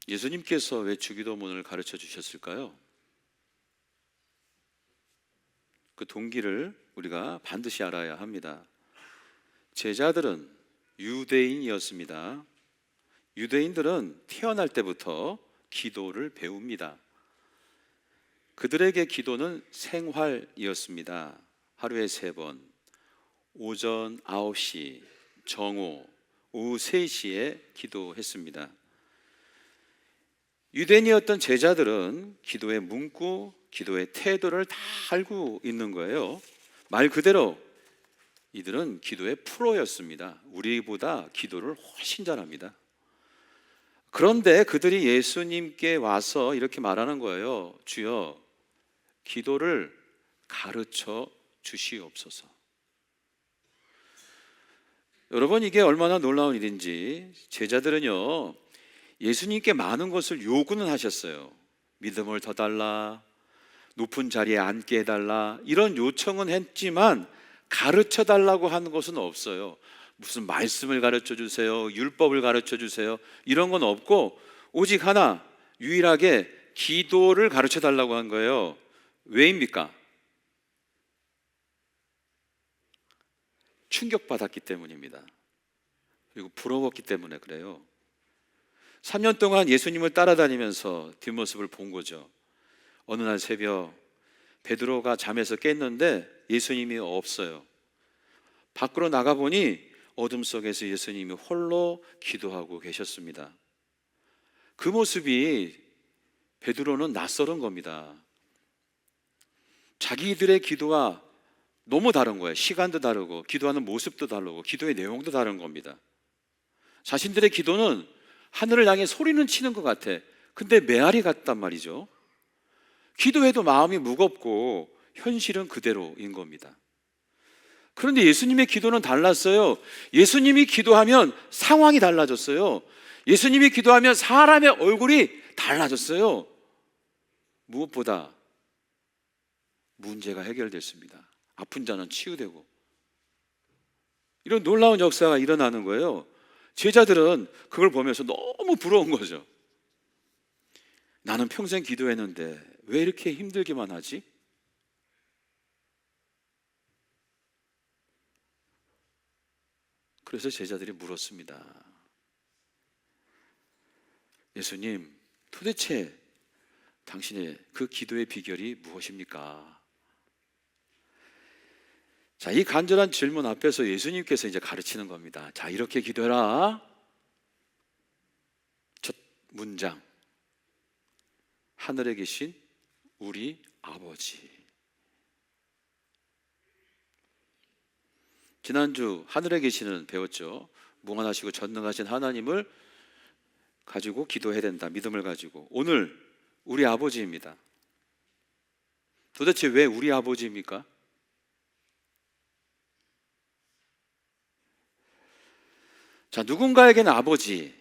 예수님께서 왜 주기도문을 가르쳐 주셨을까요? 그 동기를 우리가 반드시 알아야 합니다. 제자들은 유대인이었습니다. 유대인들은 태어날 때부터 기도를 배웁니다. 그들에게 기도는 생활이었습니다. 하루에 3번, 오전 9시, 정오, 오후 3시에 기도했습니다. 유대인이었던 제자들은 기도의 문구, 기도의 태도를 다 알고 있는 거예요. 말 그대로 이들은 기도의 프로였습니다. 우리보다 기도를 훨씬 잘합니다. 그런데 그들이 예수님께 와서 이렇게 말하는 거예요. 주여, 기도를 가르쳐 주시옵소서. 여러분, 이게 얼마나 놀라운 일인지 제자들은요, 예수님께 많은 것을 요구는 하셨어요. 믿음을 더 달라, 높은 자리에 앉게 해달라, 이런 요청은 했지만 가르쳐 달라고 하는 것은 없어요. 무슨 말씀을 가르쳐 주세요, 율법을 가르쳐 주세요, 이런 건 없고 오직 하나, 유일하게 기도를 가르쳐 달라고 한 거예요. 왜입니까? 충격받았기 때문입니다. 그리고 부러웠기 때문에 그래요. 3년 동안 예수님을 따라다니면서 뒷모습을 본 거죠. 어느 날 새벽 베드로가 잠에서 깼는데 예수님이 없어요. 밖으로 나가보니 어둠 속에서 예수님이 홀로 기도하고 계셨습니다. 그 모습이 베드로는 낯설은 겁니다. 자기들의 기도와 너무 다른 거예요. 시간도 다르고 기도하는 모습도 다르고 기도의 내용도 다른 겁니다. 자신들의 기도는 하늘을 향해 소리는 치는 것 같아. 근데 메아리 같단 말이죠. 기도해도 마음이 무겁고 현실은 그대로인 겁니다. 그런데 예수님의 기도는 달랐어요. 예수님이 기도하면 상황이 달라졌어요. 예수님이 기도하면 사람의 얼굴이 달라졌어요. 무엇보다 문제가 해결됐습니다. 아픈 자는 치유되고, 이런 놀라운 역사가 일어나는 거예요. 제자들은 그걸 보면서 너무 부러운 거죠. 나는 평생 기도했는데 왜 이렇게 힘들기만 하지? 그래서 제자들이 물었습니다. 예수님, 도대체 당신의 그 기도의 비결이 무엇입니까? 자, 이 간절한 질문 앞에서 예수님께서 이제 가르치는 겁니다. 자, 이렇게 기도해라. 첫 문장, 하늘에 계신 우리 아버지. 지난주 하늘에 계시는 배웠죠. 무한하시고 전능하신 하나님을 가지고 기도해야 된다. 믿음을 가지고. 오늘 우리 아버지입니다. 도대체 왜 우리 아버지입니까? 자, 누군가에게는 아버지,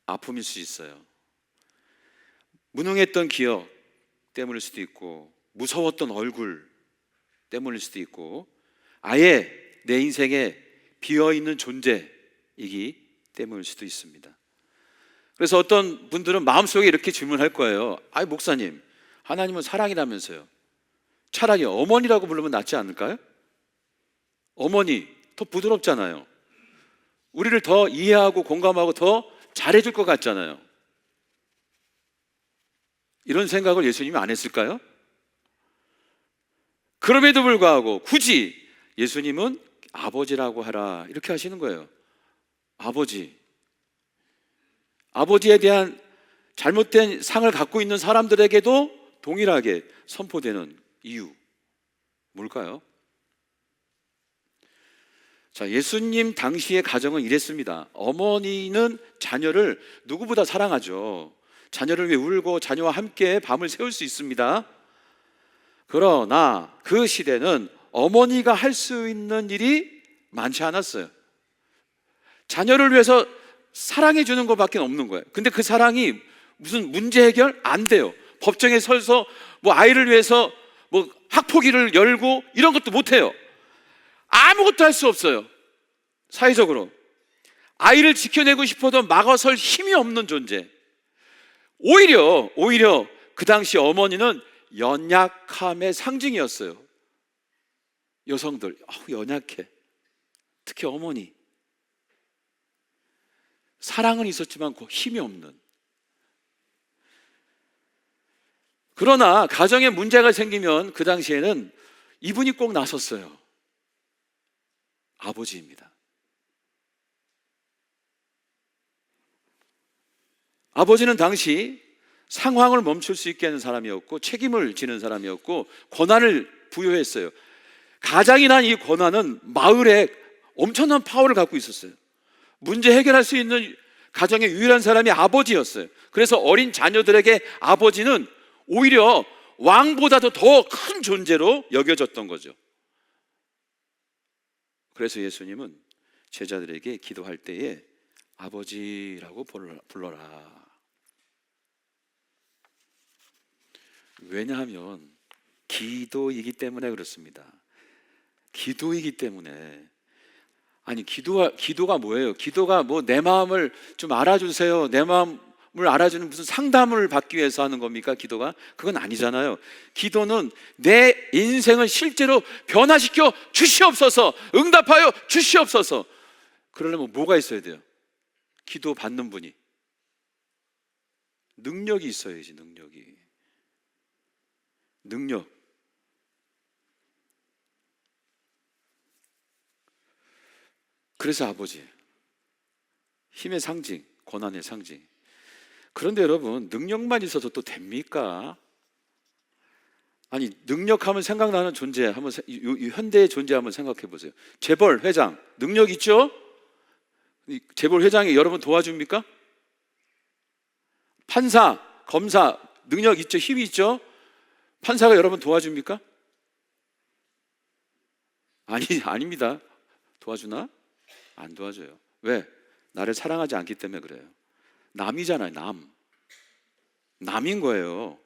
아픔일 수 있어요. 무능했던 기억 때문일 수도 있고, 무서웠던 얼굴 때문일 수도 있고, 아예 내 인생에 비어있는 존재이기 때문일 수도 있습니다. 그래서 어떤 분들은 마음속에 이렇게 질문할 거예요. 아이, 목사님, 하나님은 사랑이라면서요. 차라리 어머니라고 부르면 낫지 않을까요? 어머니, 더 부드럽잖아요. 우리를 더 이해하고 공감하고 더 잘해줄 것 같잖아요. 이런 생각을 예수님이 안 했을까요? 그럼에도 불구하고 굳이 예수님은 아버지라고 하라 이렇게 하시는 거예요. 아버지. 아버지에 대한 잘못된 상을 갖고 있는 사람들에게도 동일하게 선포되는 이유, 뭘까요? 자, 예수님 당시의 가정은 이랬습니다. 어머니는 자녀를 누구보다 사랑하죠. 자녀를 위해 울고 자녀와 함께 밤을 새울 수 있습니다. 그러나 그 시대는 어머니가 할 수 있는 일이 많지 않았어요. 자녀를 위해서 사랑해 주는 것밖에 없는 거예요. 근데 그 사랑이 무슨 문제 해결? 안 돼요. 법정에 서서 뭐 아이를 위해서 뭐 학폭위를 열고 이런 것도 못 해요. 아무것도 할 수 없어요. 사회적으로 아이를 지켜내고 싶어도 막아설 힘이 없는 존재. 오히려 그 당시 어머니는 연약함의 상징이었어요. 여성들, 연약해. 특히 어머니. 사랑은 있었지만 힘이 없는. 그러나 가정에 문제가 생기면 그 당시에는 이분이 꼭 나섰어요. 아버지입니다. 아버지는 당시 상황을 멈출 수 있게 하는 사람이었고 책임을 지는 사람이었고 권한을 부여했어요. 가장이 난 이 권한은 마을에 엄청난 파워를 갖고 있었어요. 문제 해결할 수 있는 가정의 유일한 사람이 아버지였어요. 그래서 어린 자녀들에게 아버지는 오히려 왕보다도 더 큰 존재로 여겨졌던 거죠. 그래서 예수님은 제자들에게 기도할 때에 아버지라고 불러라. 왜냐하면 기도이기 때문에 그렇습니다. 기도이기 때문에. 아니, 기도가 뭐예요? 기도가 내 마음을 좀 알아주세요, 내 마음을 알아주는 무슨 상담을 받기 위해서 하는 겁니까? 기도가? 그건 아니잖아요. 기도는 내 인생을 실제로 변화시켜 주시옵소서, 응답하여 주시옵소서. 그러려면 뭐가 있어야 돼요? 기도 받는 분이 능력이 있어야지. 능력. 그래서 아버지, 힘의 상징, 권한의 상징. 그런데 여러분, 능력만 있어서 또 됩니까? 아니, 능력하면 생각나는 존재, 이 현대의 존재 한번 생각해 보세요. 재벌 회장, 능력 있죠? 재벌 회장이 여러분 도와줍니까? 판사, 검사, 능력 있죠? 힘이 있죠? 판사가 여러분 도와줍니까? 아닙니다. 도와주나? 안 도와줘요. 왜? 나를 사랑하지 않기 때문에 그래요. 남이잖아요. 남인 거예요.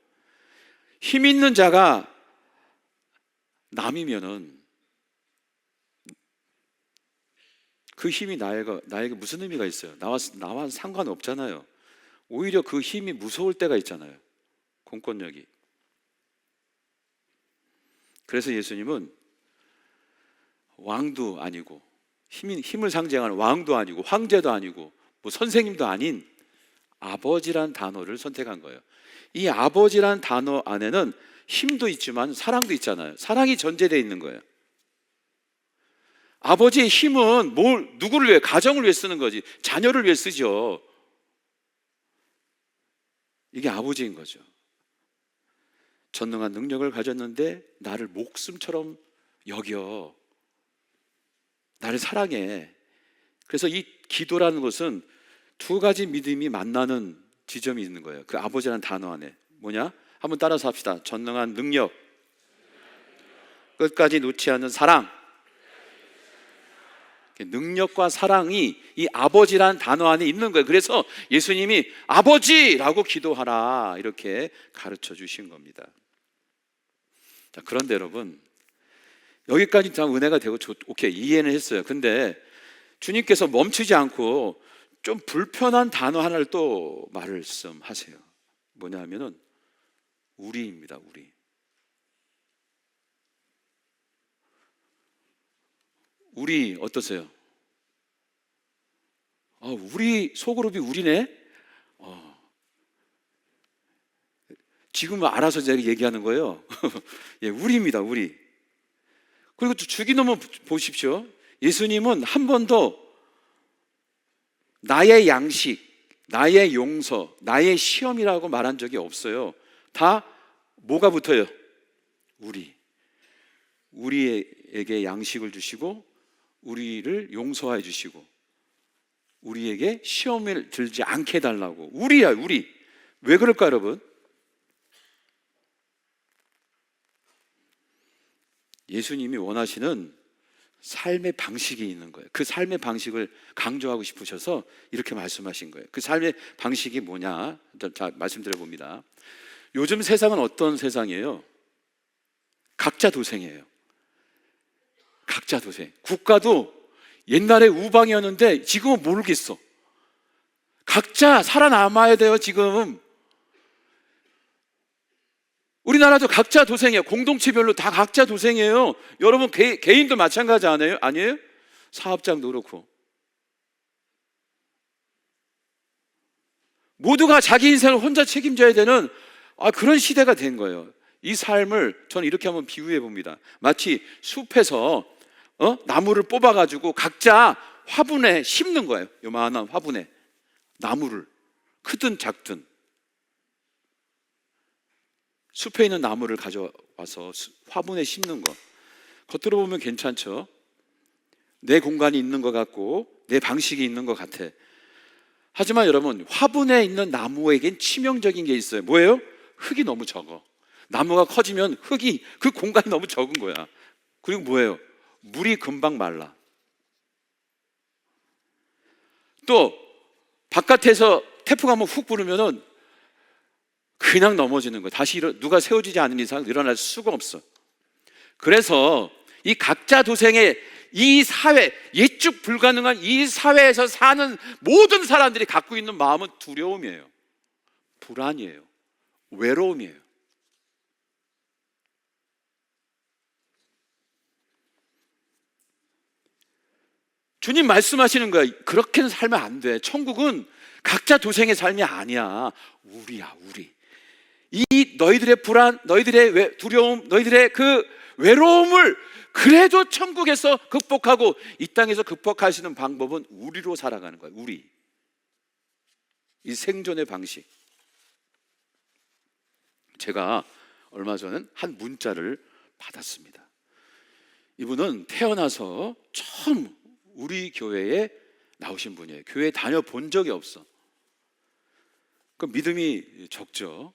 힘 있는 자가 남이면은 그 힘이 나에게 무슨 의미가 있어요? 나와 상관없잖아요. 오히려 그 힘이 무서울 때가 있잖아요. 공권력이. 그래서 예수님은 왕도 아니고 힘을 상징하는 왕도 아니고 황제도 아니고 선생님도 아닌 아버지란 단어를 선택한 거예요. 이 아버지란 단어 안에는 힘도 있지만 사랑도 있잖아요. 사랑이 전제되어 있는 거예요. 아버지의 힘은 누구를 위해? 가정을 위해 쓰는 거지. 자녀를 위해 쓰죠. 이게 아버지인 거죠. 전능한 능력을 가졌는데 나를 목숨처럼 여겨. 나를 사랑해. 그래서 이 기도라는 것은 두 가지 믿음이 만나는 지점이 있는 거예요. 그 아버지라는 단어 안에. 뭐냐? 한번 따라서 합시다. 전능한 능력, 끝까지 놓지 않는 사랑. 능력과 사랑이 이 아버지라는 단어 안에 있는 거예요. 그래서 예수님이 아버지라고 기도하라 이렇게 가르쳐 주신 겁니다. 자, 그런데 여러분, 여기까지 다 은혜가 되고 오케이, 이해는 했어요. 근데 주님께서 멈추지 않고 좀 불편한 단어 하나를 또 말씀하세요. 뭐냐 하면은 우리입니다. 우리 어떠세요? 우리 소그룹이 우리네? 지금 알아서 제가 얘기하는 거예요. 예, 우리입니다. 우리. 그리고 또 주기도문 보십시오. 예수님은 한 번도 나의 양식, 나의 용서, 나의 시험이라고 말한 적이 없어요. 다 뭐가 붙어요? 우리에게 양식을 주시고 우리를 용서해 주시고 우리에게 시험을 들지 않게 해달라고. 우리야, 우리. 왜 그럴까 여러분? 예수님이 원하시는 삶의 방식이 있는 거예요. 그 삶의 방식을 강조하고 싶으셔서 이렇게 말씀하신 거예요. 그 삶의 방식이 뭐냐? 자, 말씀드려 봅니다. 요즘 세상은 어떤 세상이에요? 각자 도생이에요. 각자 도생. 국가도 옛날에 우방이었는데 지금은 모르겠어. 각자 살아남아야 돼요. 지금 우리나라도 각자 도생이에요. 공동체별로 다 각자 도생이에요. 여러분 개인도 마찬가지 아니에요? 사업장도 그렇고. 모두가 자기 인생을 혼자 책임져야 되는 그런 시대가 된 거예요. 이 삶을 저는 이렇게 한번 비유해 봅니다. 마치 숲에서 나무를 뽑아가지고 각자 화분에 심는 거예요. 요만한 화분에 나무를, 크든 작든 숲에 있는 나무를 가져와서 화분에 심는 거. 겉으로 보면 괜찮죠. 내 공간이 있는 것 같고 내 방식이 있는 것 같아. 하지만 여러분, 화분에 있는 나무에겐 치명적인 게 있어요. 뭐예요? 흙이 너무 적어. 나무가 커지면 흙이, 그 공간이 너무 적은 거야. 그리고 뭐예요? 물이 금방 말라. 또 바깥에서 태풍 한번 훅 부르면은 그냥 넘어지는 거예요. 다시 누가 세워지지 않는 이상 일어날 수가 없어. 그래서 이 각자 도생의 이 사회, 예측 불가능한 이 사회에서 사는 모든 사람들이 갖고 있는 마음은 두려움이에요. 불안이에요. 외로움이에요. 주님 말씀하시는 거야. 그렇게는 살면 안 돼. 천국은 각자 도생의 삶이 아니야. 우리야, 우리. 이 너희들의 불안, 너희들의 두려움, 너희들의 그 외로움을 그래도 천국에서 극복하고 이 땅에서 극복할 수 있는 방법은 우리로 살아가는 거예요. 우리. 이 생존의 방식. 제가 얼마 전에 한 문자를 받았습니다. 이분은 태어나서 처음 우리 교회에 나오신 분이에요. 교회 다녀본 적이 없어. 그 믿음이 적죠.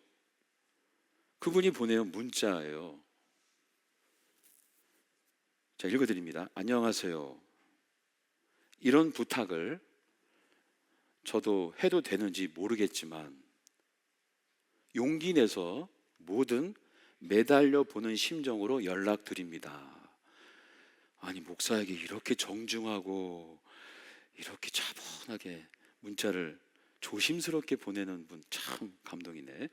그분이 보내온 문자예요. 자, 읽어드립니다. 안녕하세요. 이런 부탁을 저도 해도 되는지 모르겠지만 용기 내서 뭐든 매달려 보는 심정으로 연락드립니다. 아니, 목사에게 이렇게 정중하고 이렇게 차분하게 문자를 조심스럽게 보내는 분 참 감동이네.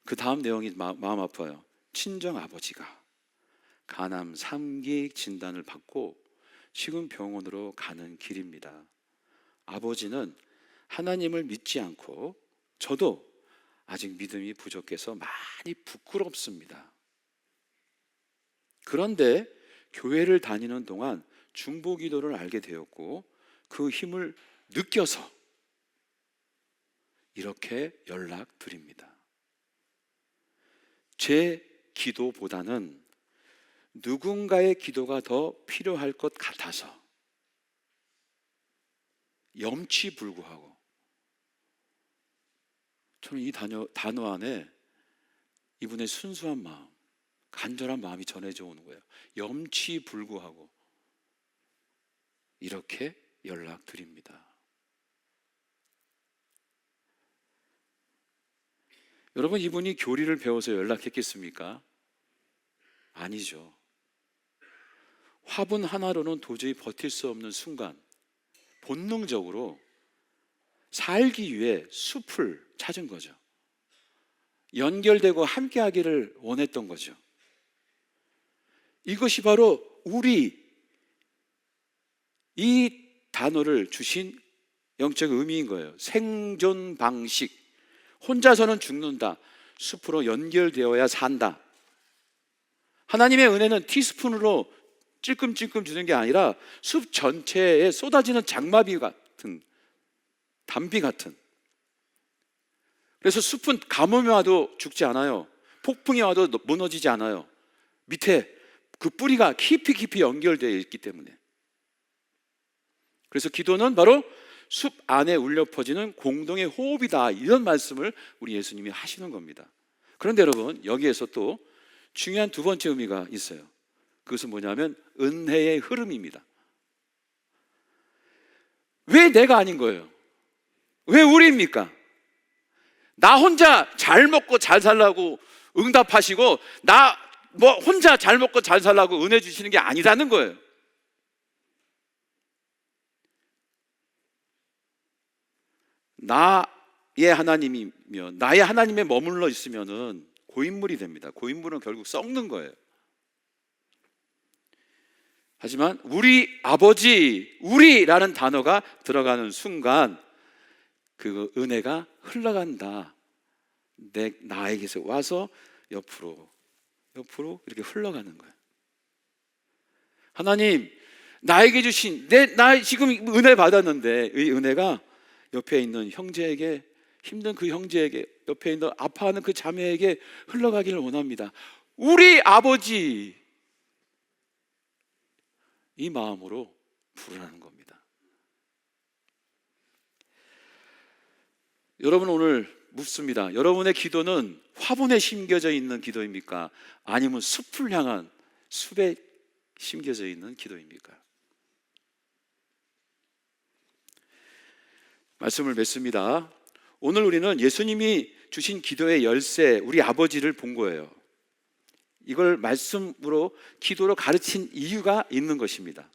그 다음 내용이 마음 아파요. 친정 아버지가 간암 3기 진단을 받고 지금 병원으로 가는 길입니다. 아버지는 하나님을 믿지 않고 저도 아직 믿음이 부족해서 많이 부끄럽습니다. 그런데 교회를 다니는 동안 중보기도를 알게 되었고 그 힘을 느껴서 이렇게 연락드립니다. 제 기도보다는 누군가의 기도가 더 필요할 것 같아서 염치불구하고 저는 이 단어 안에 이분의 순수한 마음, 간절한 마음이 전해져 오는 거예요. 염치불구하고 이렇게 연락드립니다. 여러분, 이분이 교리를 배워서 연락했겠습니까? 아니죠. 화분 하나로는 도저히 버틸 수 없는 순간 본능적으로 살기 위해 숲을 찾은 거죠. 연결되고 함께하기를 원했던 거죠. 이것이 바로 우리, 이 단어를 주신 영적 의미인 거예요. 생존 방식. 혼자서는 죽는다. 숲으로 연결되어야 산다. 하나님의 은혜는 티스푼으로 찔끔찔끔 주는 게 아니라 숲 전체에 쏟아지는 장마비 같은, 단비 같은. 그래서 숲은 가뭄이 와도 죽지 않아요. 폭풍이 와도 무너지지 않아요. 밑에 그 뿌리가 깊이 연결되어 있기 때문에. 그래서 기도는 바로 숲 안에 울려 퍼지는 공동의 호흡이다. 이런 말씀을 우리 예수님이 하시는 겁니다. 그런데 여러분, 여기에서 또 중요한 두 번째 의미가 있어요. 그것은 뭐냐면 은혜의 흐름입니다. 왜 내가 아닌 거예요? 왜 우리입니까? 나 혼자 잘 먹고 잘 살라고 응답하시고 나 혼자 잘 먹고 잘 살라고 은혜 주시는 게 아니라는 거예요. 나의 하나님이며 나의 하나님에 머물러 있으면은 고인물이 됩니다. 고인물은 결국 썩는 거예요. 하지만 우리 아버지, 우리라는 단어가 들어가는 순간 그 은혜가 흘러간다. 나에게서 와서 옆으로 이렇게 흘러가는 거예요. 하나님, 나에게 주신 나 지금 은혜 받았는데 이 은혜가 옆에 있는 형제에게, 힘든 그 형제에게, 옆에 있는 아파하는 그 자매에게 흘러가기를 원합니다. 우리 아버지, 이 마음으로 부르라는 겁니다. 여러분, 오늘 묻습니다. 여러분의 기도는 화분에 심겨져 있는 기도입니까? 아니면 숲을 향한 숲에 심겨져 있는 기도입니까? 말씀을 맺습니다. 오늘 우리는 예수님이 주신 기도의 열쇠, 우리 아버지를 본 거예요. 이걸 말씀으로, 기도로 가르친 이유가 있는 것입니다.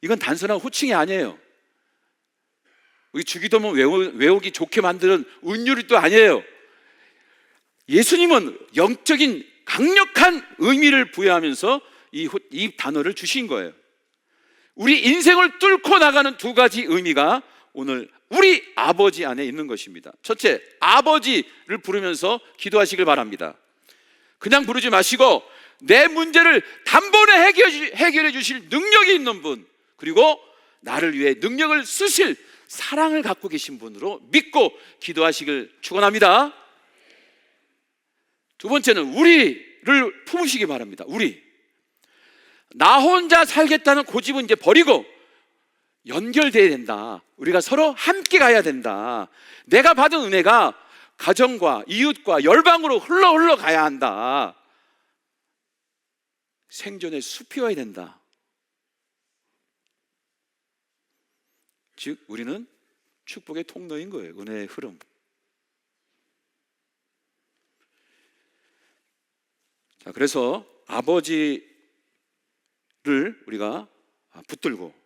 이건 단순한 호칭이 아니에요. 우리 주기도문 외우기 좋게 만드는 운율이 아니에요. 예수님은 영적인 강력한 의미를 부여하면서 이 단어를 주신 거예요. 우리 인생을 뚫고 나가는 두 가지 의미가 오늘 우리 아버지 안에 있는 것입니다. 첫째, 아버지를 부르면서 기도하시길 바랍니다. 그냥 부르지 마시고 내 문제를 단번에 해결해 주실 능력이 있는 분, 그리고 나를 위해 능력을 쓰실 사랑을 갖고 계신 분으로 믿고 기도하시길 축원합니다. 두 번째는 우리를 품으시기 바랍니다. 나 혼자 살겠다는 고집은 이제 버리고 연결돼야 된다. 우리가 서로 함께 가야 된다. 내가 받은 은혜가 가정과 이웃과 열방으로 흘러가야 한다. 생존의 숲이 와야 된다. 즉 우리는 축복의 통로인 거예요. 은혜의 흐름. 자, 그래서 아버지를 우리가 붙들고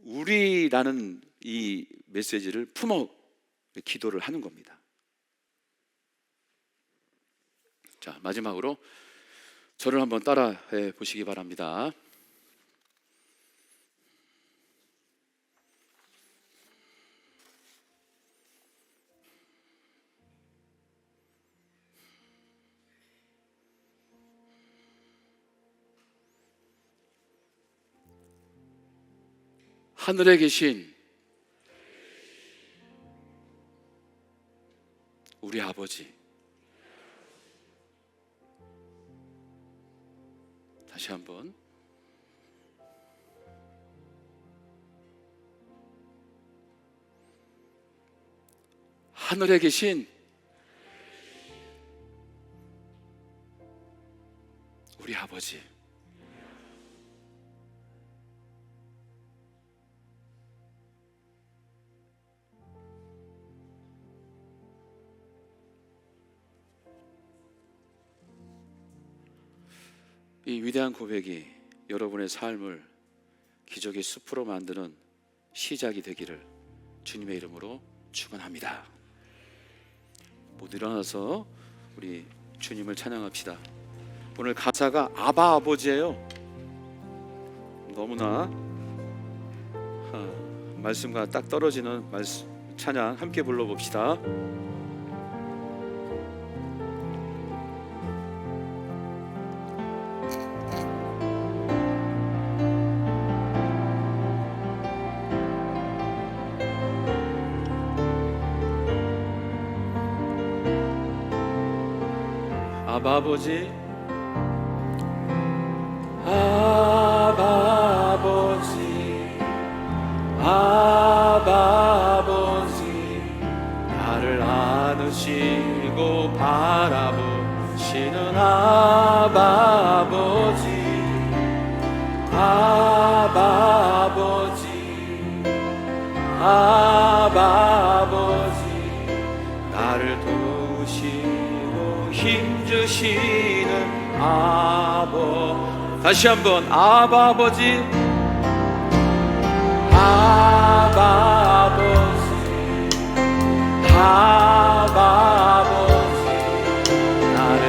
우리라는 이 메시지를 품어 기도를 하는 겁니다. 자, 마지막으로 저를 한번 따라해 보시기 바랍니다. 하늘에 계신 우리 아버지, 다시 한번 하늘에 계신 우리 아버지, 이 위대한 고백이 여러분의 삶을 기적의 숲으로 만드는 시작이 되기를 주님의 이름으로 축원합니다. 모두 일어나서 우리 주님을 찬양합시다. 오늘 가사가 아바 아버지예요. 너무나 말씀과 딱 떨어지는 찬양 함께 불러봅시다. 아바 아버지, 아바 아버지, 아바 아버지, 나를 안으시고 바라보시는 아바 아버지, 아바 아버지, 아바 아버지, 나를 도우시고 힘주시는 다시 한번 아바 아버지, 아바 아버지, 아바 아버지, 나를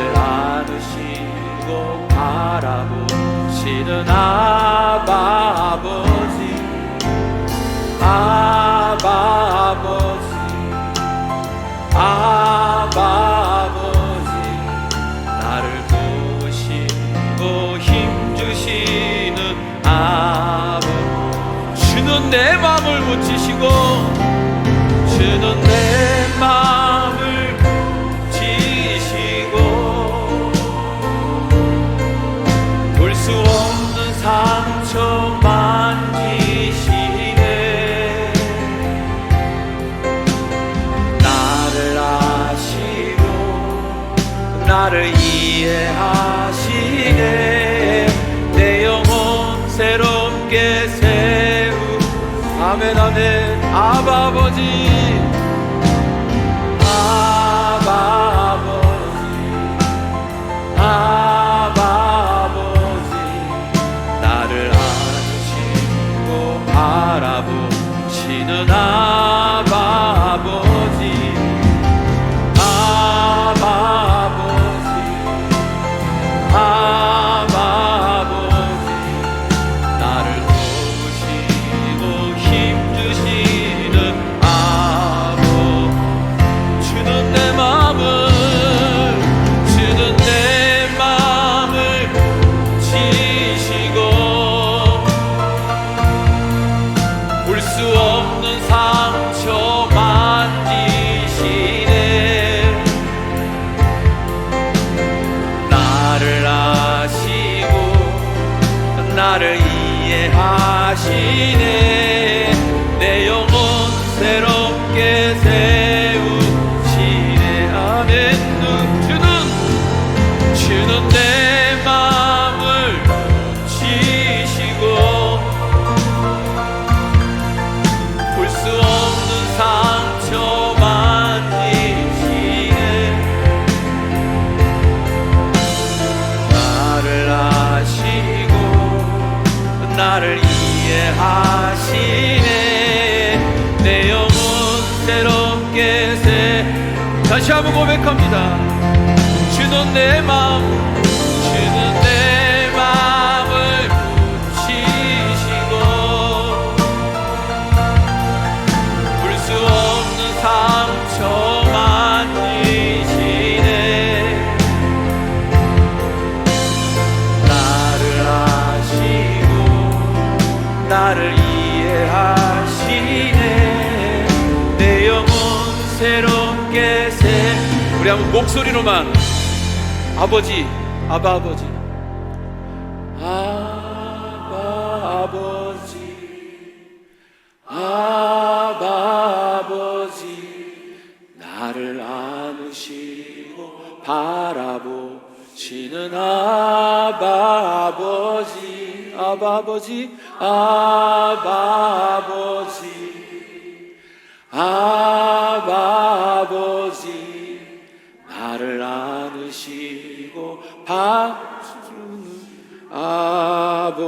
나를 이해하시네. 내 영혼 새롭게 세우. 아멘 아멘. 아바 아버지, 아바 아버지, 아바 아버지, 나를 아시고 바라보시는 아바 아버지, 아바 아버지, 아바 아버지, 나를 도우시고 힘주시는 아버. 주는 내 마음을, 주는 내 마음을 지시고 볼 수 없는 상처 만지시네. 나를 아시고 나를 이해하시네. 내 영혼 새롭게 세우시네. 아멘. 주는 내 마음을 지시고 볼 수 없는 상처 만지시네. 나를 아시고 나를 이해하시네. 내 영혼 새롭게 세. 다시 한번 고백합니다. 주는 내 마음, 주는 내 마음을 붙이시고 볼 수 없는 상처 만지시네. 나를 아시고 나를 이해하시네. 내 영혼 새롭게 세. 우리 한번 목소리로만 아버지, 아바 아버지, 아바 아버지, 아바 아버지, 나를 안으시고 바라보시는 아바 아버지, 아바 아버지, 아바 아버지, 아바 아버지, 나를 안으시고 봐주는 아버지.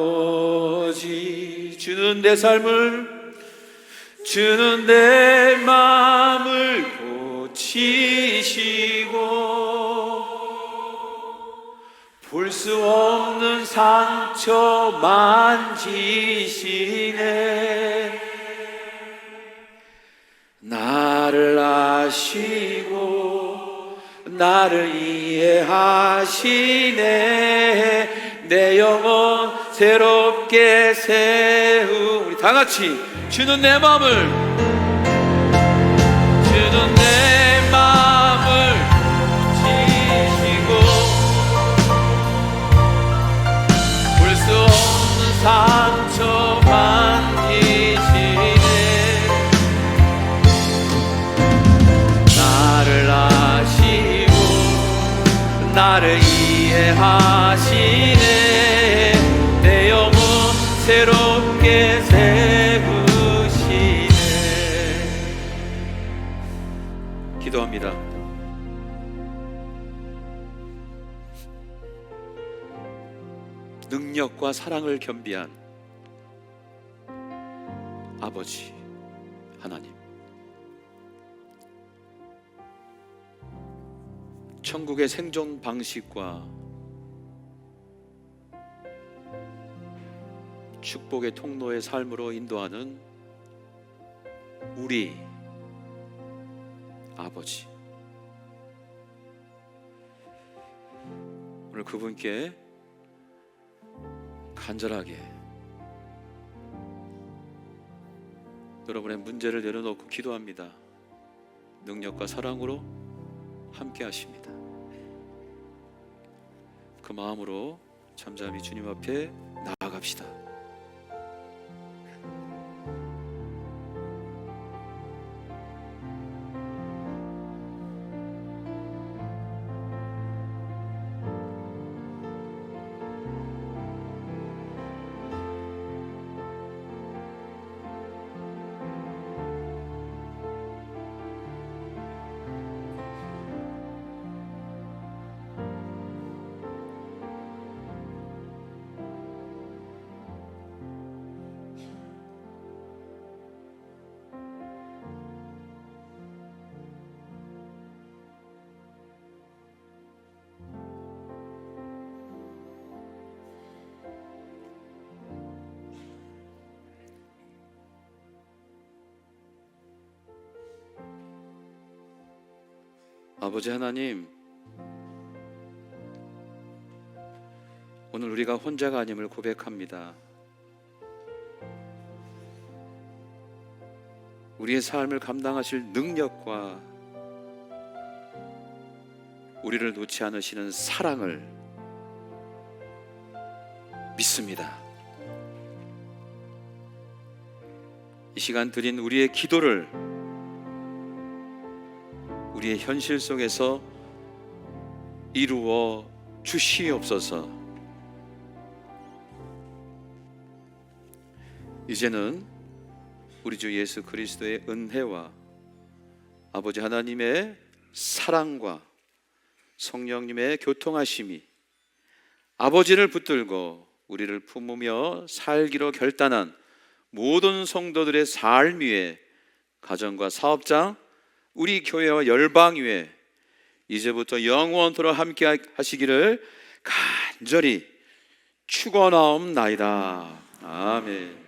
주는 내 삶을, 주는 내 마음을 고치시고 볼 수 없는 상처 만지시네. 나를 아시고 나를 이해하시네. 내 영혼 새롭게 세우. 우리 다 같이 주는 내 마음을, 주는 내 마음을 지시고 볼 수 없는 상처 만지시네. 나를 아시고 나를 이해하시네. 내 영혼 새롭게 세우시네. 기도합니다. 능력과 사랑을 겸비한 아버지 하나님, 천국의 생존 방식과 축복의 통로의 삶으로 인도하는 우리 아버지, 오늘 그분께 간절하게 여러분의 문제를 내려놓고 기도합니다. 능력과 사랑으로 함께 하십니다. 그 마음으로 잠잠히 주님 앞에 나아갑시다. 아버지 하나님, 오늘 우리가 혼자가 아님을 고백합니다. 우리의 삶을 감당하실 능력과 우리를 놓지 않으시는 사랑을 믿습니다. 이 시간 드린 우리의 기도를 우리의 현실 속에서 이루어 주시옵소서. 이제는 우리 주 예수 그리스도의 은혜와 아버지 하나님의 사랑과 성령님의 교통하심이 아버지를 붙들고 우리를 품으며 살기로 결단한 모든 성도들의 삶 위에, 가정과 사업장, 우리 교회와 열방 위에 이제부터 영원토록 함께 하시기를 간절히 축원하옵나이다. 아멘.